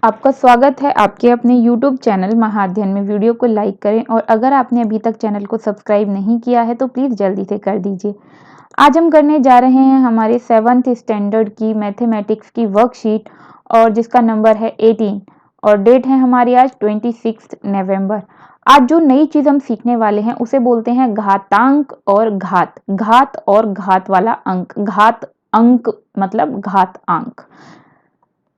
आपका स्वागत है आपके अपने YouTube चैनल महाअध्ययन में। वीडियो को लाइक करें और अगर आपने अभी तक चैनल को सब्सक्राइब नहीं किया है तो प्लीज़ जल्दी से कर दीजिए। आज हम करने जा रहे हैं हमारे 7th स्टैंडर्ड की मैथमेटिक्स की वर्कशीट और जिसका नंबर है 18 और डेट है हमारी आज 26 नवंबर। आज जो नई चीज़ हम सीखने वाले हैं उसे बोलते हैं घातांक और घात। घात और घात वाला अंक। घात अंक मतलब घात अंक।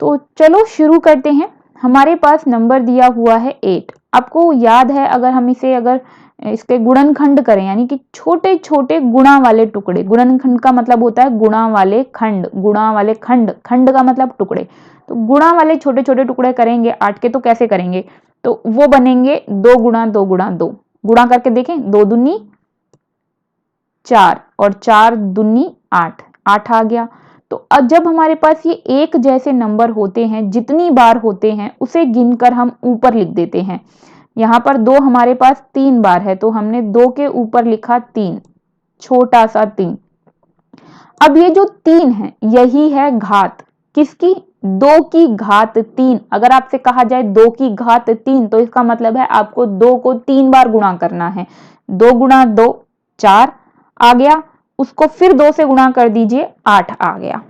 तो चलो शुरू करते हैं। हमारे पास नंबर दिया हुआ है 8। आपको याद है अगर इसके गुणनखंड करें यानी कि छोटे छोटे गुणा वाले टुकड़े। गुणनखंड का मतलब होता है गुणा वाले खंड। गुणा वाले खंड, खंड का मतलब टुकड़े। तो गुणा वाले छोटे छोटे टुकड़े करेंगे 8 के तो कैसे करेंगे, तो वो बनेंगे 2 गुणा 2 गुणा 2। गुणा करके देखें, 2 दूनी 4 और 4 दूनी 8, 8 आ गया। तो अब जब हमारे पास ये एक जैसे नंबर होते हैं, जितनी बार होते हैं उसे गिनकर हम ऊपर लिख देते हैं। यहाँ पर 2 हमारे पास 3 बार है तो हमने 2 के ऊपर लिखा 3, छोटा सा 3। अब ये जो 3 है यही है घात। किसकी? 2 की घात 3। अगर आपसे कहा जाए 2 की घात 3 तो इसका मतलब है आपको 2 को 3 बार गुणा करना है। 2 गुणा 2 4 आ गया, उसको फिर 2 से गुणा कर दीजिए, 8 आ गया।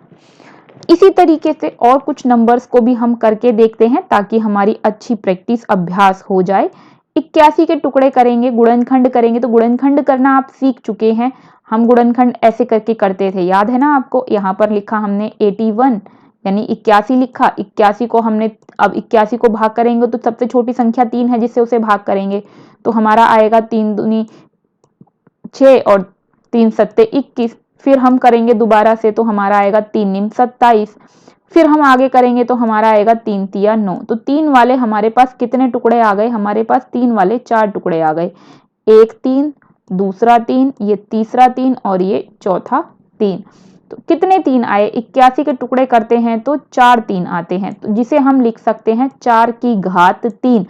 इसी तरीके से और कुछ नंबर्स को भी हम करके देखते हैं ताकि हमारी अच्छी प्रैक्टिस अभ्यास हो जाए। 81 के टुकड़े करेंगे, गुणनखंड करेंगे। तो गुणनखंड करना आप सीख चुके हैं। हम गुणनखंड ऐसे करके करते थे, याद है ना आपको। यहाँ पर लिखा हमने 81 यानी 81 लिखा। 81 को हमने अब 81 को भाग करेंगे तो सबसे छोटी संख्या 3 है जिससे उसे भाग करेंगे तो हमारा आएगा 3 दूनी 6 और 3 सत्ते 21। फिर हम करेंगे दोबारा से तो हमारा आएगा 3 निम 27। फिर हम आगे करेंगे तो हमारा आएगा 3 तिया 9। तो 3 वाले हमारे पास कितने टुकड़े आ गए? हमारे पास 3 वाले 4 टुकड़े आ गए। एक 3, दूसरा 3, ये तीसरा 3 और ये चौथा 3। तो कितने 3 आए? 81 के टुकड़े करते हैं तो 4 3 आते हैं, तो जिसे हम लिख सकते हैं 4 की घात 3।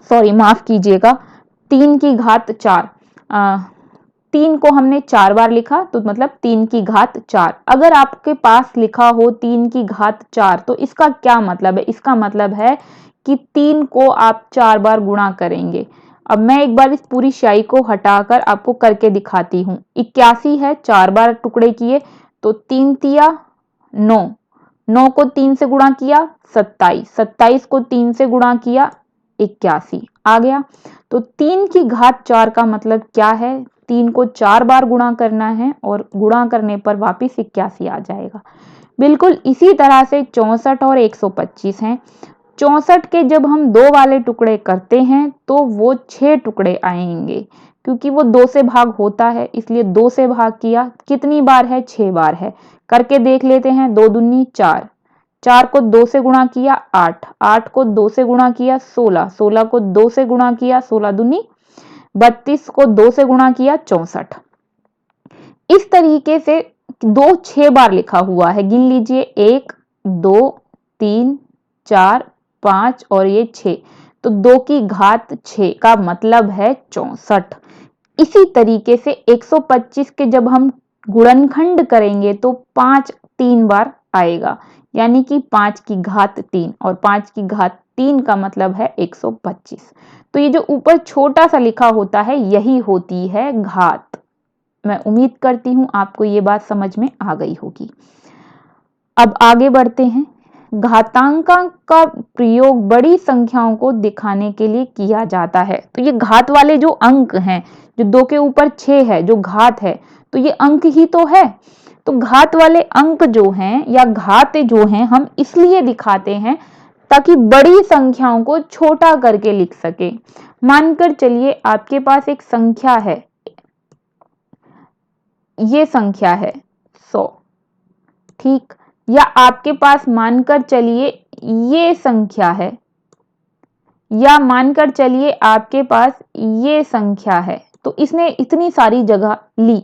सॉरी माफ कीजिएगा, 3 की घात 4। 3 को हमने 4 बार लिखा तो मतलब 3 की घात 4। अगर आपके पास लिखा हो 3 की घात 4 तो इसका क्या मतलब है? इसका मतलब है कि 3 को आप 4 बार गुणा करेंगे। अब मैं एक बार इस पूरी स्याही को हटाकर आपको करके दिखाती हूँ। 81 है, 4 बार टुकड़े किए तो 3 तिया 9, 9 को 3 से गुणा किया 27, 27 को 3 से गुणा किया 81 आ गया। तो 3 की घात 4 का मतलब क्या है? 3 को 4 बार गुणा करना है और गुणा करने पर वापिस 81 आ जाएगा। बिल्कुल इसी तरह से 64 और 125 हैं। 64 के जब हम 2 वाले टुकड़े करते हैं तो वो 6 टुकड़े आएंगे, क्योंकि वो 2 से भाग होता है इसलिए 2 से भाग किया। कितनी बार है? 6 बार है। करके देख लेते हैं। 2 दूनी 4, 4 को 2 से गुणा किया 8, 8 को 2 से गुणा किया 16, 16 को 2 से गुणा किया 16 दूनी 32, को 2 से गुणा किया 64। इस तरीके से 2 6 बार लिखा हुआ है। गिन लीजिए, 1 2 3 4 5 और ये 6। तो 2 की घात 6 का मतलब है 64। इसी तरीके से 125 के जब हम गुणनखंड करेंगे तो 5 3 बार आएगा, यानी कि 5 की घात 3 और 5 की घात 3 का मतलब है 125। तो ये जो ऊपर छोटा सा लिखा होता है यही होती है घात। मैं उम्मीद करती हूं आपको ये बात समझ में आ गई होगी। अब आगे बढ़ते हैं। घातांक का प्रयोग बड़ी संख्याओं को दिखाने के लिए किया जाता है। तो ये घात वाले जो अंक हैं, जो 2 के ऊपर 6 है, जो घात है, तो ये अंक ही तो है। तो घात वाले अंक जो हैं या घात जो हैं हम इसलिए दिखाते हैं ताकि बड़ी संख्याओं को छोटा करके लिख सके। मानकर चलिए आपके पास एक संख्या है, ये संख्या है 100, ठीक। या आपके पास मानकर चलिए ये संख्या है, या मानकर चलिए आपके पास ये संख्या है। तो इसने इतनी सारी जगह ली,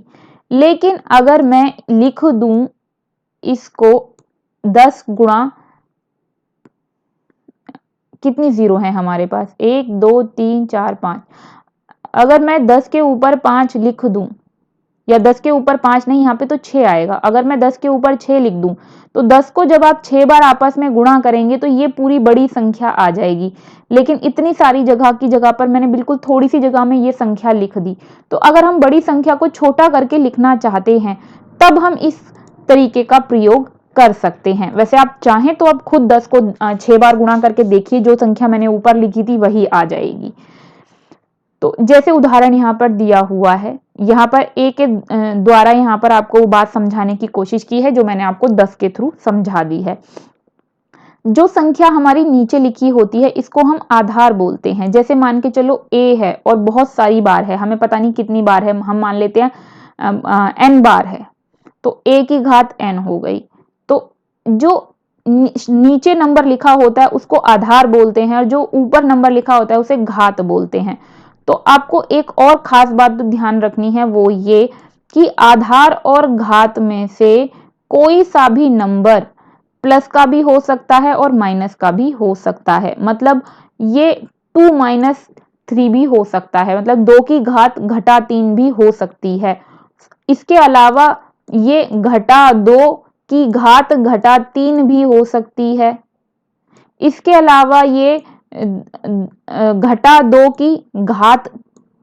लेकिन अगर मैं लिख दूं इसको 10 गुणा, कितनी जीरो है हमारे पास? 1 2 3 4 5। अगर मैं 10 के ऊपर 5 लिख दूं या 10 के ऊपर 5 नहीं, यहाँ पे तो 6 आएगा। अगर मैं 10 के ऊपर 6 लिख दूं तो 10 को जब आप 6 बार आपस में गुणा करेंगे तो ये पूरी बड़ी संख्या आ जाएगी। लेकिन इतनी सारी जगह की जगह पर मैंने बिल्कुल थोड़ी सी जगह में ये संख्या लिख दी। तो अगर हम बड़ी संख्या को छोटा करके लिखना चाहते हैं तब हम इस तरीके का प्रयोग कर सकते हैं। वैसे आप चाहें तो अब खुद 10 को 6 बार गुणा करके देखिए, जो संख्या मैंने ऊपर लिखी थी वही आ जाएगी। तो जैसे उदाहरण यहाँ पर दिया हुआ है, यहाँ पर ए के द्वारा यहाँ पर आपको वो बात समझाने की कोशिश की है जो मैंने आपको 10 के थ्रू समझा दी है। जो संख्या हमारी नीचे लिखी होती है इसको हम आधार बोलते हैं। जैसे मान के चलो ए है और बहुत सारी बार है, हमें पता नहीं कितनी बार है, हम मान लेते हैं n बार है, तो a की घात n हो गई। तो जो नीचे नंबर लिखा होता है उसको आधार बोलते हैं और जो ऊपर नंबर लिखा होता है उसे घात बोलते हैं। तो आपको एक और खास बात ध्यान रखनी है, वो ये कि आधार और घात में से कोई सा भी नंबर प्लस का भी हो सकता है और माइनस का भी हो सकता है। मतलब ये 2 - 3 भी हो सकता है, मतलब 2 की घात घटा 3 भी हो सकती है। इसके अलावा ये घटा 2 की घात घटा 3 भी हो सकती है। इसके अलावा ये घटा 2 की घात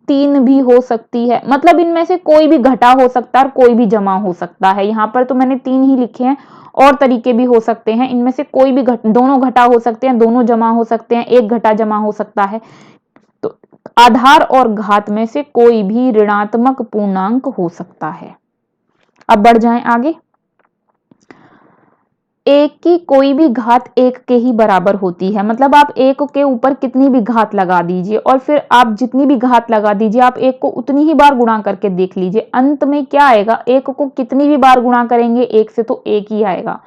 3 भी हो सकती है। मतलब इनमें से कोई भी घटा हो सकता है और कोई भी जमा हो सकता है। यहाँ पर तो मैंने 3 ही लिखे हैं, और तरीके भी हो सकते हैं। इनमें से कोई भी दोनों घटा हो सकते हैं, दोनों जमा हो सकते हैं, एक घटा जमा हो सकता है। तो आधार और घात में से कोई भी ऋणात्मक पूर्णांक हो सकता है। अब बढ़ जाएं आगे। एक की कोई भी घात एक के ही बराबर होती है। मतलब आप एक के ऊपर कितनी भी घात लगा दीजिए और फिर आप जितनी भी घात लगा दीजिए, आप एक को उतनी ही बार गुणा करके देख लीजिए, अंत में क्या आएगा, एक को कितनी भी बार गुणा करेंगे एक से तो एक ही आएगा।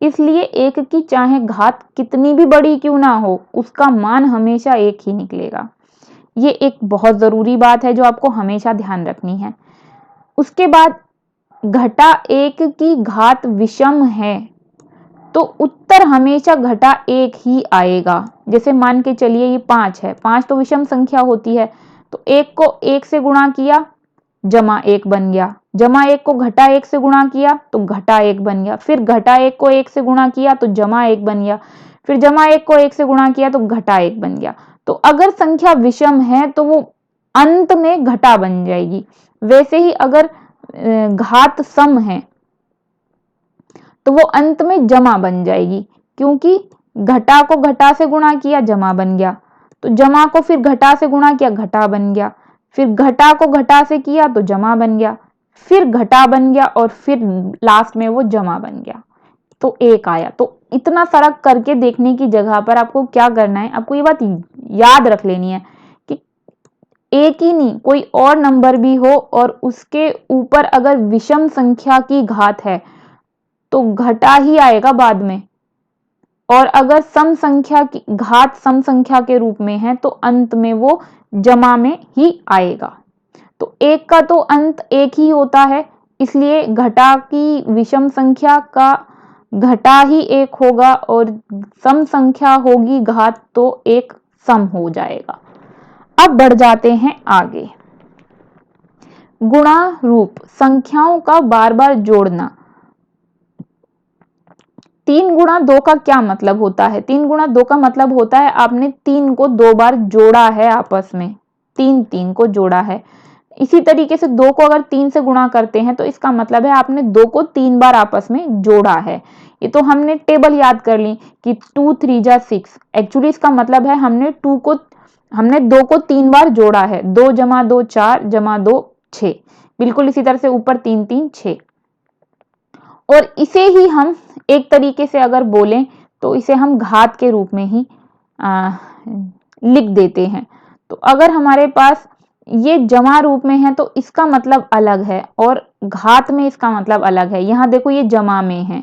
इसलिए एक की चाहे घात कितनी भी बड़ी क्यों ना हो, उसका मान हमेशा एक ही निकलेगा। ये एक बहुत जरूरी बात है जो आपको हमेशा ध्यान रखनी है। उसके बाद घटा एक की घात विषम है तो उत्तर हमेशा घटा एक ही आएगा। जैसे मान के चलिए ये 5 है, 5 तो विषम संख्या होती है, तो एक को एक से गुणा किया जमा एक बन गया, जमा एक को घटा एक से गुणा किया तो घटा एक बन गया, फिर घटा एक को एक से गुणा किया तो जमा एक बन गया, फिर जमा एक को एक से गुणा किया तो घटा एक बन गया। तो अगर संख्या विषम है तो वो अंत में घटा बन जाएगी। वैसे ही अगर घात सम है तो वो अंत में जमा बन जाएगी, क्योंकि घटा को घटा से गुणा किया जमा बन गया, तो जमा को फिर घटा से गुणा किया घटा बन गया, फिर घटा को घटा से किया तो जमा बन गया, फिर घटा बन गया और फिर लास्ट में वो जमा बन गया तो एक आया। तो इतना फर्क करके देखने की जगह पर आपको क्या करना है, आपको ये बात याद रख लेनी है कि एक ही नहीं कोई और नंबर भी हो और उसके ऊपर अगर विषम संख्या की घात है तो घटा ही आएगा बाद में, और अगर सम संख्या की घात सम संख्या के रूप में है तो अंत में वो जमा में ही आएगा। तो एक का तो अंत एक ही होता है, इसलिए घटा की विषम संख्या का घटा ही एक होगा और सम संख्या होगी घात तो एक सम हो जाएगा। अब बढ़ जाते हैं आगे। गुणा रूप संख्याओं का बार बार जोड़ना। 3 गुणा 2 का क्या मतलब होता है? 3 गुणा 2 का मतलब होता है आपने 3 को 2 बार जोड़ा है आपस में, 3 को जोड़ा है। इसी तरीके से 2 को अगर 3 से गुणा करते हैं तो इसका मतलब है आपने 2 को 3 बार आपस में जोड़ा है। ये तो हमने टेबल याद कर ली कि 2 3 जा 6। एक्चुअली इसका मतलब है हमने 2 को 3 बार जोड़ा है। 2 जमा 2 4 जमा 2 6। बिल्कुल इसी तरह से ऊपर 3 3 6। और इसे ही हम एक तरीके से अगर बोलें तो इसे हम घात के रूप में ही लिख देते हैं। तो अगर हमारे पास ये जमा रूप में है तो इसका मतलब अलग है और घात में इसका मतलब अलग है। यहाँ देखो ये जमा में है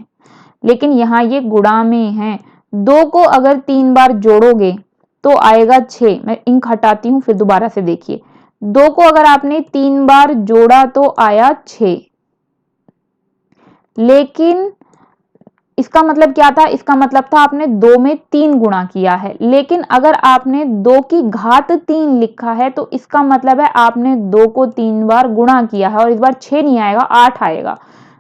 लेकिन यहाँ ये गुणा में है। 2 को अगर 3 बार जोड़ोगे तो आएगा 6। मैं इंक हटाती हूँ फिर दोबारा से देखिए। 2 को अगर आपने 3 बार जोड़ा तो आया 6, लेकिन इसका मतलब क्या था, इसका मतलब था आपने 2 में 3 गुणा किया है। लेकिन अगर आपने 2 की घात 3 लिखा है तो इसका मतलब है आपने 2 को 3 बार गुणा किया है, और इस बार 6 नहीं आएगा, 8 आएगा।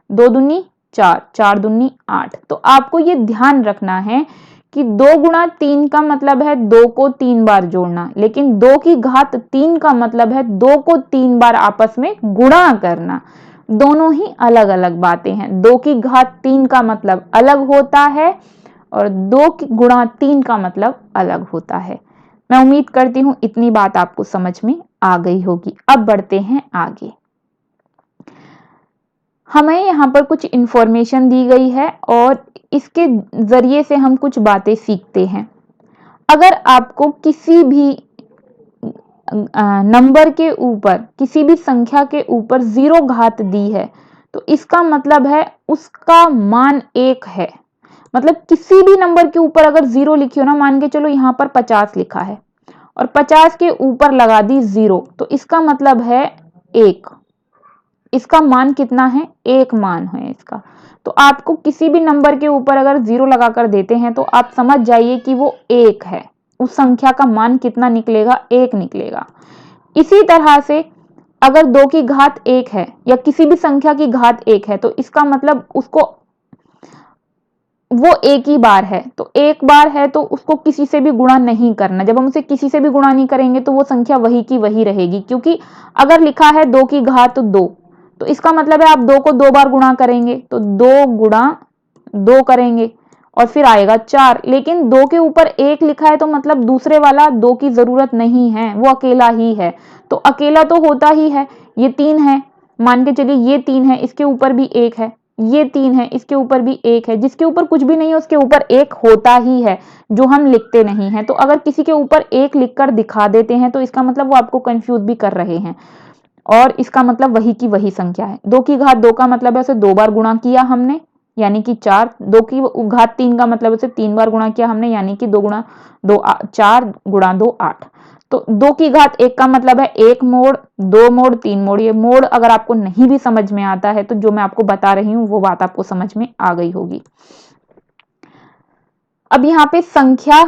2 दूनी 4, 4 दूनी 8। तो आपको ये ध्यान रखना है कि 2 गुणा 3 का मतलब है 2 को 3 बार जोड़ना, लेकिन 2 की घात 3 का मतलब है 2 को 3 बार आपस में गुणा करना। दोनों ही अलग अलग बातें हैं। 2 की घात 3 का मतलब अलग होता है और 2 की गुणा 3 का मतलब अलग होता है। मैं उम्मीद करती हूं इतनी बात आपको समझ में आ गई होगी। अब बढ़ते हैं आगे। हमें यहाँ पर कुछ इंफॉर्मेशन दी गई है और इसके जरिए से हम कुछ बातें सीखते हैं। अगर आपको किसी भी नंबर के ऊपर, किसी भी संख्या के ऊपर 0 घात दी है तो इसका मतलब है उसका मान 1 है। मतलब किसी भी नंबर के ऊपर अगर 0 लिखी हो ना, मान के चलो यहाँ पर 50 लिखा है और 50 के ऊपर लगा दी 0, तो इसका मतलब है 1। इसका मान कितना है, 1 मान है इसका। तो आपको किसी भी नंबर के ऊपर अगर 0 लगाकर देते हैं तो आप समझ जाइए कि वो 1 है। उस संख्या का मान कितना निकलेगा, 1 निकलेगा। इसी तरह से अगर 2 की घात 1 है या किसी भी संख्या की घात 1 है तो इसका मतलब उसको वो एक ही बार है। तो एक बार है तो उसको किसी से भी गुणा नहीं करना। जब हम उसे किसी से भी गुणा नहीं करेंगे तो वो संख्या वही की वही रहेगी, क्योंकि अगर लिखा है 2 की घात 2 तो इसका मतलब है आप 2 को 2 बार गुणा करेंगे, तो 2 गुणा 2 करेंगे और फिर आएगा 4। लेकिन 2 के ऊपर 1 लिखा है तो मतलब दूसरे वाला 2 की जरूरत नहीं है, वो अकेला ही है। तो अकेला तो होता ही है। ये 3 है, मान के चलिए ये 3 है, इसके ऊपर भी 1 है। ये 3 है, इसके ऊपर भी 1 है। जिसके ऊपर कुछ भी नहीं है उसके ऊपर 1 होता ही है, जो हम लिखते नहीं है। तो अगर किसी के ऊपर 1 लिखकर दिखा देते हैं तो इसका मतलब वो आपको कंफ्यूज भी कर रहे हैं, और इसका मतलब वही की वही संख्या है। 2 की घात 2 का मतलब है उसे 2 बार गुणा किया हमने, यानी कि 4। 2 की घात 3 का मतलब उसे 3 बार गुणा किया हमने, यानी कि 2 गुणा 2 4 गुणा 2 8। तो 2 की घात 1 का मतलब है 1 मोड़, 2 मोड़, 3 मोड़। ये मोड़ अगर आपको नहीं भी समझ में आता है तो जो मैं आपको बता रही हूं वो बात आपको समझ में आ गई होगी। अब यहाँ पे संख्या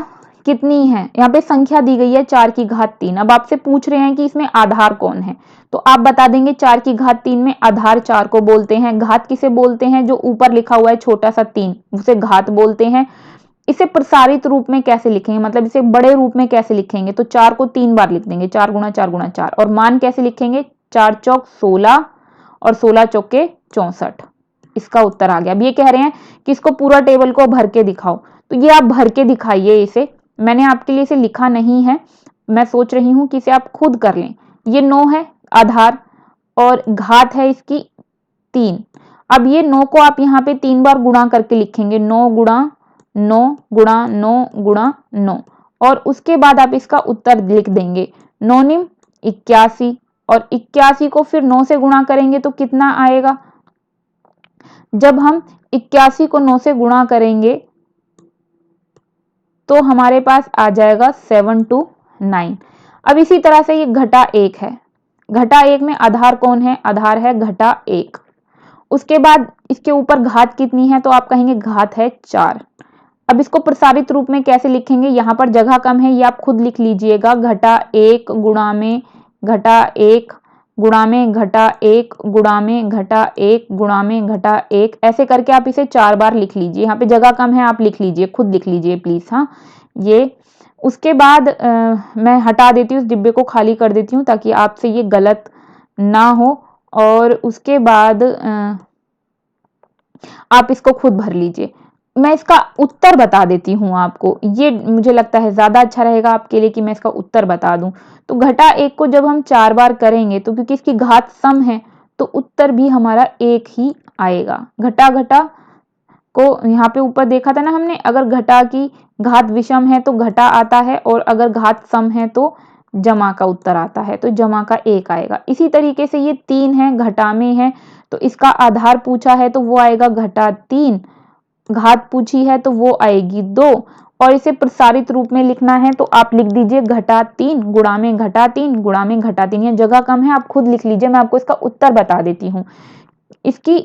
कितनी है, यहाँ पे संख्या दी गई है 4 की घात 3। अब आपसे पूछ रहे हैं कि इसमें आधार कौन है, तो आप बता देंगे 4 की घात 3 में आधार 4 को बोलते हैं। घात किसे बोलते हैं, जो ऊपर लिखा हुआ है छोटा सा 3, उसे घात बोलते हैं। इसे प्रसारित रूप में कैसे लिखेंगे, मतलब इसे बड़े रूप में कैसे लिखेंगे, तो 4 को 3 बार लिख देंगे, 4 गुणा 4 गुणा 4। और मान कैसे लिखेंगे, 4 चौक 16 और 16 चौके 64। इसका उत्तर आ गया। अब ये कह रहे हैं कि इसको पूरा टेबल को भर के दिखाओ, तो ये आप भर के दिखाइए। इसे मैंने आपके लिए इसे लिखा नहीं है, मैं सोच रही हूं कि इसे आप खुद कर लें। ये 9 है आधार और घात है इसकी 3। अब ये 9 को आप यहाँ पे 3 बार गुणा करके लिखेंगे, 9 गुणा 9 गुणा 9 गुणा 9, और उसके बाद आप इसका उत्तर लिख देंगे। 9 निम 81, और 81 को फिर 9 से गुणा करेंगे तो कितना आएगा। जब हम 81 को 9 से गुणा करेंगे तो हमारे पास आ जाएगा 729। अब इसी तरह से ये घटा 1 है। घटा 1 में आधार कौन है, आधार है घटा 1। उसके बाद इसके ऊपर घात कितनी है, तो आप कहेंगे घात है 4। अब इसको प्रसारित रूप में कैसे लिखेंगे, यहाँ पर जगह कम है, ये आप खुद लिख लीजिएगा। घटा 1 गुणा में घटा 1 गुणा में घटा 1 गुणा में घटा 1 गुणा में घटा 1, ऐसे करके आप इसे 4 बार लिख लीजिए। यहाँ पे जगह कम है, आप लिख लीजिए, खुद लिख लीजिए प्लीज। हाँ, ये उसके बाद मैं हटा देती हूँ, इस डिब्बे को खाली कर देती हूँ ताकि आपसे ये गलत ना हो। और उसके बाद आप इसको खुद भर लीजिए। मैं इसका उत्तर बता देती हूँ आपको, ये मुझे लगता है ज्यादा अच्छा रहेगा आपके लिए कि मैं इसका उत्तर बता दूं। तो घटा 1 को जब हम 4 बार करेंगे तो क्योंकि इसकी घात सम है तो उत्तर भी हमारा 1 ही आएगा। घटा घटा को यहाँ पे ऊपर देखा था ना हमने, अगर घटा की घात विषम है तो घटा आता है, और अगर घात सम है तो जमा का उत्तर आता है, तो जमा का 1 आएगा। इसी तरीके से ये 3 है, घटा में है तो इसका आधार पूछा है तो वो आएगा घटा 3। घात पूछी है तो वो आएगी 2, और इसे प्रसारित रूप में लिखना है तो आप लिख दीजिए घटा 3 गुणा में घटा 3 गुणा में घटा 3। ये जगह कम है, आप खुद लिख लीजिए, मैं आपको इसका उत्तर बता देती हूँ। इसकी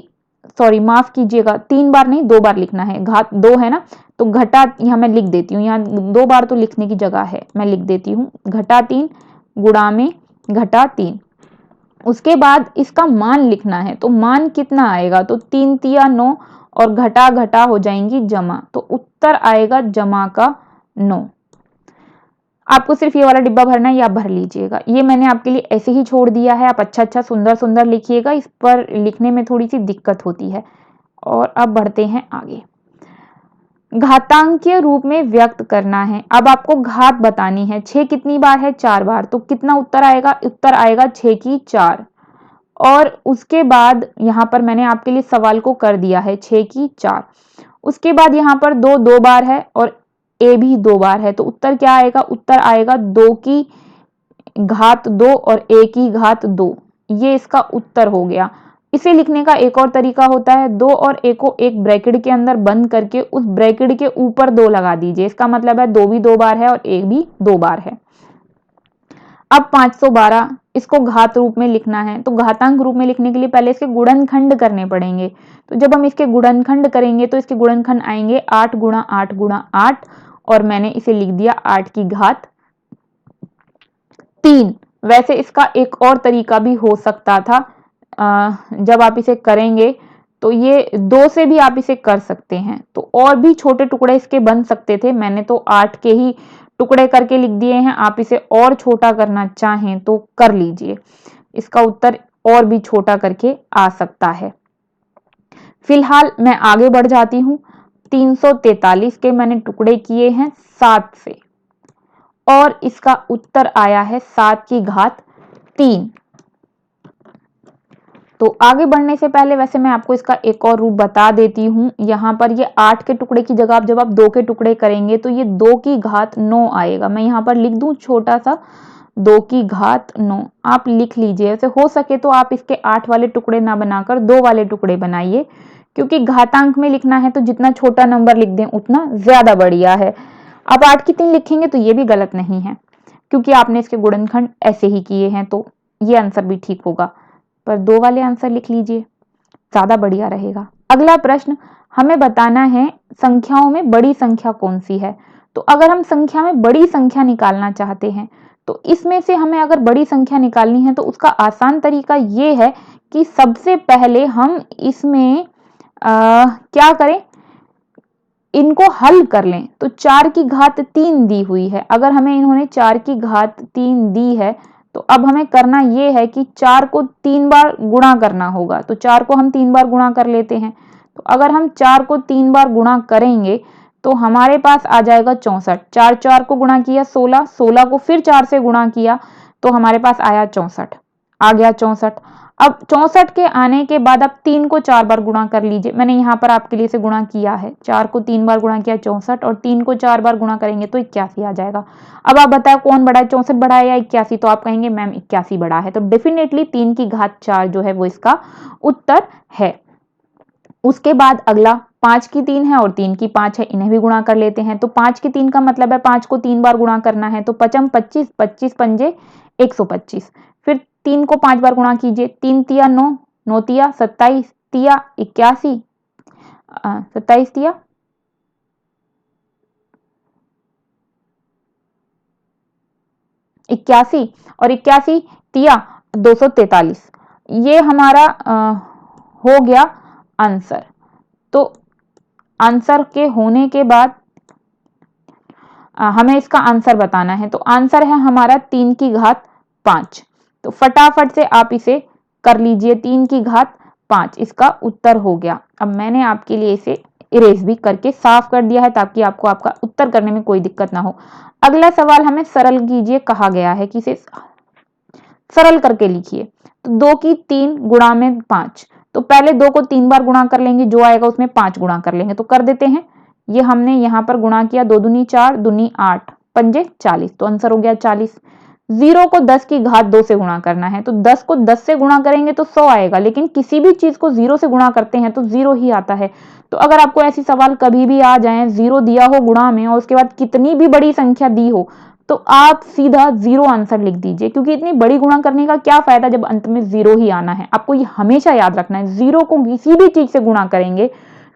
सॉरी माफ कीजिएगा, 3 बार नहीं 2 बार लिखना है, घात 2 है ना, तो घटा यहाँ मैं लिख देती हूँ, यहाँ 2 बार तो लिखने की जगह है, मैं लिख देती हूँ घटा 3 गुणा में घटा 3। उसके बाद इसका मान लिखना है, तो मान कितना आएगा, तो 3 तिया 9 और घटा घटा हो जाएंगी जमा, तो उत्तर आएगा जमा का 9। आपको सिर्फ ये वाला डिब्बा भरना है, या भर लीजिएगा, ये मैंने आपके लिए ऐसे ही छोड़ दिया है, आप अच्छा अच्छा सुंदर सुंदर लिखिएगा, इस पर लिखने में थोड़ी सी दिक्कत होती है। और अब बढ़ते हैं आगे, घातांकीय रूप में व्यक्त करना है। अब आपको घात बतानी है, 6 कितनी बार है, 4 बार, तो कितना उत्तर आएगा, उत्तर आएगा 6 की 4। और उसके बाद यहाँ पर मैंने आपके लिए सवाल को कर दिया है 6 की 4। उसके बाद यहाँ पर 2 2 बार है और ए भी 2 बार है, तो उत्तर क्या आएगा, उत्तर आएगा 2 की घात 2 और ए की घात 2। ये इसका उत्तर हो गया। इसे लिखने का एक और तरीका होता है, 2 और ए को एक ब्रैकेट के अंदर बंद करके उस ब्रैकेट के ऊपर 2 लगा दीजिए, इसका मतलब है 2 भी 2 बार है और 1 भी 2 बार है। अब 512 इसको घात रूप में लिखना है, तो घातांक रूप में लिखने के लिए पहले इसके गुणनखंड करने पड़ेंगे। तो जब हम इसके गुणनखंड करेंगे तो इसके गुणनखंड आएंगे 8 गुणा 8 गुणा 8, और मैंने इसे लिख दिया 8 की घात 3। वैसे इसका एक और तरीका भी हो सकता था, जब आप इसे करेंगे तो ये 2 से भी आप इसे कर सकते हैं, तो और भी छोटे टुकड़े इसके बन सकते थे, मैंने तो 8 के ही टुकड़े करके लिख दिए हैं। आप इसे और छोटा करना चाहें तो कर लीजिए, इसका उत्तर और भी छोटा करके आ सकता है। फिलहाल मैं आगे बढ़ जाती हूँ। 343 के मैंने टुकड़े किए हैं 7 से, और इसका उत्तर आया है 7 की घात 3। तो आगे बढ़ने से पहले वैसे मैं आपको इसका एक और रूप बता देती हूँ। यहाँ पर ये 8 के टुकड़े की जगह जब आप 2 के टुकड़े करेंगे तो ये 2 की घात 9 आएगा। मैं यहाँ पर लिख दूं छोटा सा 2 की घात 9, आप लिख लीजिए। वैसे हो सके तो आप इसके 8 वाले टुकड़े ना बनाकर 2 वाले टुकड़े बनाइए, क्योंकि घातांक में लिखना है तो जितना छोटा नंबर लिख दें उतना ज्यादा बढ़िया है। आप 8 की 3 लिखेंगे तो ये भी गलत नहीं है, क्योंकि आपने इसके गुणनखंड ऐसे ही किए हैं, तो ये आंसर भी ठीक होगा। पर 2 वाले आंसर लिख लीजिए, ज्यादा बढ़िया रहेगा। अगला प्रश्न, हमें बताना है संख्याओं में बड़ी संख्या कौन सी है। तो अगर हम संख्या में बड़ी संख्या निकालना चाहते हैं, तो इसमें से हमें अगर बड़ी संख्या निकालनी है तो उसका आसान तरीका ये है कि सबसे पहले हम इसमें क्या करें, इनको हल कर लें। तो 4 की घात 3 दी हुई है, अगर हमें इन्होंने 4 की घात 3 दी है तो अब हमें करना यह है कि 4 को 3 बार गुणा करना होगा। तो 4 को हम 3 बार गुणा कर लेते हैं। तो अगर हम 4 को 3 बार गुणा करेंगे तो हमारे पास आ जाएगा 64। 4 4 को गुणा किया 16, 16 को फिर 4 से गुणा किया तो हमारे पास आया 64, आ गया 64। अब 64 के आने के बाद आप 3 को 4 बार गुणा कर लीजिए। मैंने यहाँ पर आपके लिए से गुणा किया है, 4 को 3 बार गुणा किया 64, और 3 को 4 बार गुणा करेंगे तो 81 आ जाएगा। अब आप बताएं कौन बड़ा है, 64 बड़ा है या 81? तो आप कहेंगे मैम 81 बड़ा है, तो डेफिनेटली 3 की घात 4 जो है वो इसका उत्तर है। उसके बाद अगला 5 की 3 है और 3 की 5 है, इन्हें भी गुणा कर लेते हैं। तो 5 की 3 का मतलब है 5 को 3 बार गुणा करना है, तो 5 25, 25 पंजे 125। फिर 3 को 5 बार गुणा कीजिए, 3 तिया 9, 9 तिया 27, तिया 81, 27 तिया 81 और 81 तिया 243। ये हमारा हो गया आंसर। तो आंसर के होने के बाद हमें इसका आंसर बताना है। तो आंसर है हमारा 3 की घात 5। तो फटाफट से आप इसे कर लीजिए, 3 की घात 5 इसका उत्तर हो गया। अब मैंने आपके लिए इसे इरेज भी करके साफ कर दिया है ताकि आपको आपका उत्तर करने में कोई दिक्कत ना हो। अगला सवाल हमें सरल कीजिए कहा गया है कि इसे सरल करके लिखिए। तो 2 की 3 गुणा में 5, तो पहले 2 को 3 बार गुणा कर लेंगे, जो आएगा उसमें 5 गुणा कर लेंगे। तो कर देते हैं, ये हमने यहाँ पर गुणा किया, 2 दूनी 4, दूनी 8, पंजे 40, तो आंसर हो गया 40। 0 को 10 की घात 2 से गुणा करना है, तो 10 को 10 से गुणा करेंगे तो 100 आएगा, लेकिन किसी भी चीज को 0 से गुणा करते हैं तो 0 ही आता है। तो अगर आपको ऐसी सवाल कभी भी आ जाए, 0 दिया हो गुणा में और उसके बाद कितनी भी बड़ी संख्या दी हो, तो आप सीधा 0 आंसर लिख दीजिए, क्योंकि इतनी बड़ी गुणा करने का क्या फायदा जब अंत में 0 ही आना है। आपको ये हमेशा याद रखना है, 0 को किसी भी चीज से गुणा करेंगे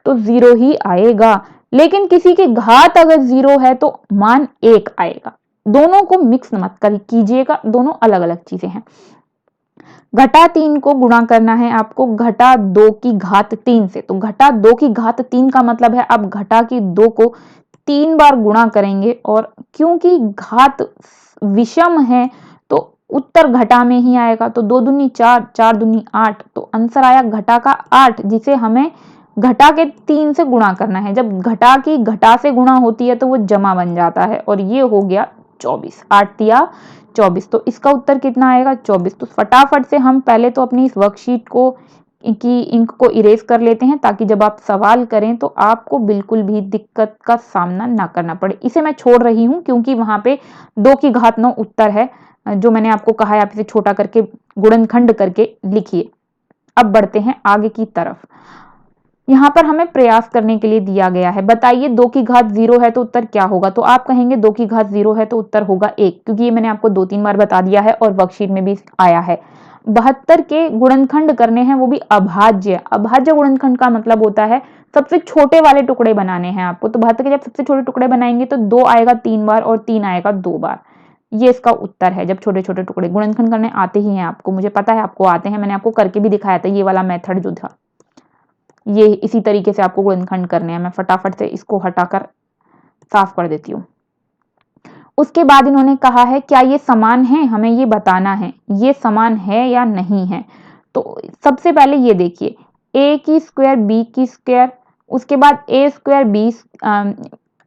तो 0 ही आएगा, लेकिन किसी की घात अगर 0 है तो मान 1 आएगा। दोनों को मिक्स मत कीजिएगा, दोनों अलग अलग चीजें हैं। घटा 3 को गुणा करना है आपको घटा 2 की घात 3 से। तो घटा 2 की घात 3 का मतलब है आप घटा की 2 को 3 बार गुणा करेंगे, और क्योंकि घात विषम है तो उत्तर घटा में ही आएगा। तो 2 दूनी 4, 4 दूनी 8, तो आंसर आया घटा का 8, जिसे हमें घटा के 3 से गुणा करना है। जब घटा की घटा से गुणा होती है तो वो जमा बन जाता है, और ये हो गया 24, 8 तिया 24। तो इसका उत्तर कितना आएगा 24। तो फटाफट से हम पहले तो अपनी इस वर्कशीट को की इंक को इरेज कर लेते हैं, ताकि जब आप सवाल करें तो आपको बिल्कुल भी दिक्कत का सामना ना करना पड़े। इसे मैं छोड़ रही हूं क्योंकि वहां पे 2 की घात 9 उत्तर है, जो मैंने आपको कहा है आप इसे छोटा करके गुणनखंड करके लिखिए। अब बढ़ते हैं आगे की तरफ। यहाँ पर हमें प्रयास करने के लिए दिया गया है, बताइए 2 की घात 0 है तो उत्तर क्या होगा। तो आप कहेंगे 2 की घात 0 है तो उत्तर होगा 1, क्योंकि ये मैंने आपको 2-3 बार बता दिया है और वर्कशीट में भी आया है। 72 के गुणनखंड करने हैं, वो भी अभाज्य। अभाज्य गुणनखंड का मतलब होता है सबसे छोटे वाले टुकड़े बनाने हैं आपको। तो 72 के जब सबसे छोटे टुकड़े बनाएंगे तो 2 आएगा 3 बार और 3 आएगा 2 बार। ये इसका उत्तर है। जब छोटे छोटे टुकड़े गुणनखंड करने आते ही हैं आपको, मुझे पता है आपको आते हैं, मैंने आपको करके भी दिखाया था ये वाला मेथड जो था। ये इसी तरीके से आपको गुणनखंड करने हैं। मैं फटाफट से इसको हटाकर साफ कर देती हूँ। उसके बाद इन्होंने कहा है क्या ये समान है, हमें ये बताना है ये समान है या नहीं है। तो सबसे पहले ये देखिए a की स्क्वायर b की स्क्वायर, उसके बाद a स्क्वायर b,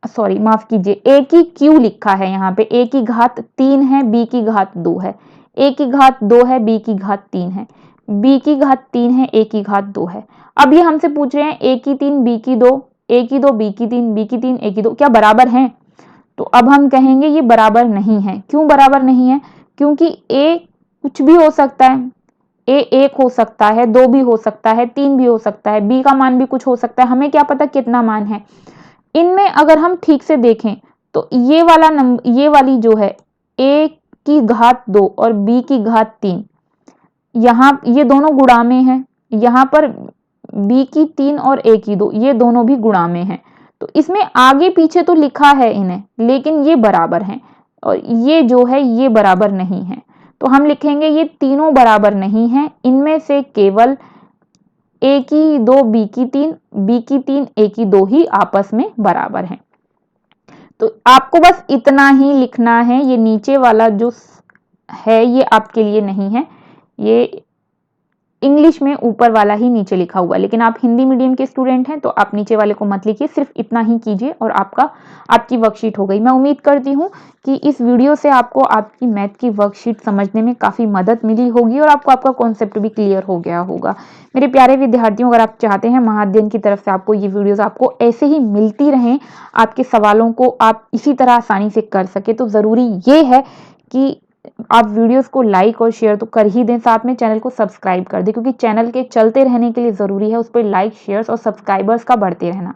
सॉरी माफ कीजिए, a की क्यू लिखा है यहाँ पे। a की घात 3 है, b की घात 2 है। a की घात 2 है, b की घात 3 है। b की घात 3 है, a की घात 2 है। अब ये हमसे पूछ रहे हैं a की 3 b की 2, a की 2 b की 3, b की 3 a की 2 क्या बराबर हैं। तो अब हम कहेंगे ये बराबर नहीं है। क्यों बराबर नहीं है, क्योंकि a कुछ भी हो सकता है। a 1 हो सकता है, 2 भी हो सकता है, 3 भी हो सकता है, b का मान भी कुछ हो सकता है, हमें क्या पता कितना मान है। इनमें अगर हम ठीक से देखें तो ये वाला नंबर, ये वाली जो है a की घात 2 और b की घात 3, यहाँ ये दोनों गुणा में हैं। यहाँ पर b की 3 और a की 2 ये दोनों भी गुणा में हैं। तो इसमें आगे पीछे तो लिखा है इन्हें, लेकिन ये बराबर हैं, और ये जो है ये बराबर नहीं है। तो हम लिखेंगे ये तीनों बराबर नहीं हैं, इनमें से केवल a की 2 b की 3, b की 3 a की 2 ही आपस में बराबर हैं। तो आपको बस इतना ही लिखना है। ये नीचे वाला जो है ये आपके लिए नहीं है, ये इंग्लिश में ऊपर वाला ही नीचे लिखा हुआ है, लेकिन आप हिंदी मीडियम के स्टूडेंट हैं तो आप नीचे वाले को मत लिखिए, सिर्फ इतना ही कीजिए और आपकी वर्कशीट हो गई। मैं उम्मीद करती हूँ कि इस वीडियो से आपको आपकी मैथ की वर्कशीट समझने में काफ़ी मदद मिली होगी और आपको आपका कॉन्सेप्ट भी क्लियर हो गया होगा। मेरे प्यारे विद्यार्थियों, अगर आप चाहते हैं महाअध्ययन की तरफ से आपको ये वीडियोज़ आपको ऐसे ही मिलती रहें, आपके सवालों को आप इसी तरह आसानी से कर सके, तो ज़रूरी ये है कि आप वीडियोस को लाइक और शेयर तो कर ही दें, साथ में चैनल को सब्सक्राइब कर दें, क्योंकि चैनल के चलते रहने के लिए ज़रूरी है उस पर लाइक, शेयर्स और सब्सक्राइबर्स का बढ़ते रहना।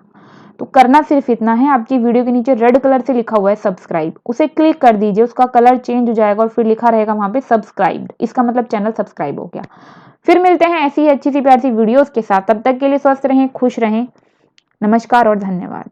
तो करना सिर्फ इतना है, आपकी वीडियो के नीचे रेड कलर से लिखा हुआ है सब्सक्राइब, उसे क्लिक कर दीजिए, उसका कलर चेंज हो जाएगा और फिर लिखा रहेगा वहां पे सब्सक्राइब्ड, इसका मतलब चैनल सब्सक्राइब हो गया। फिर मिलते हैं ऐसी ही अच्छी सी प्यारी सी वीडियोस के साथ, तब तक के लिए स्वस्थ रहें, खुश रहें। नमस्कार और धन्यवाद।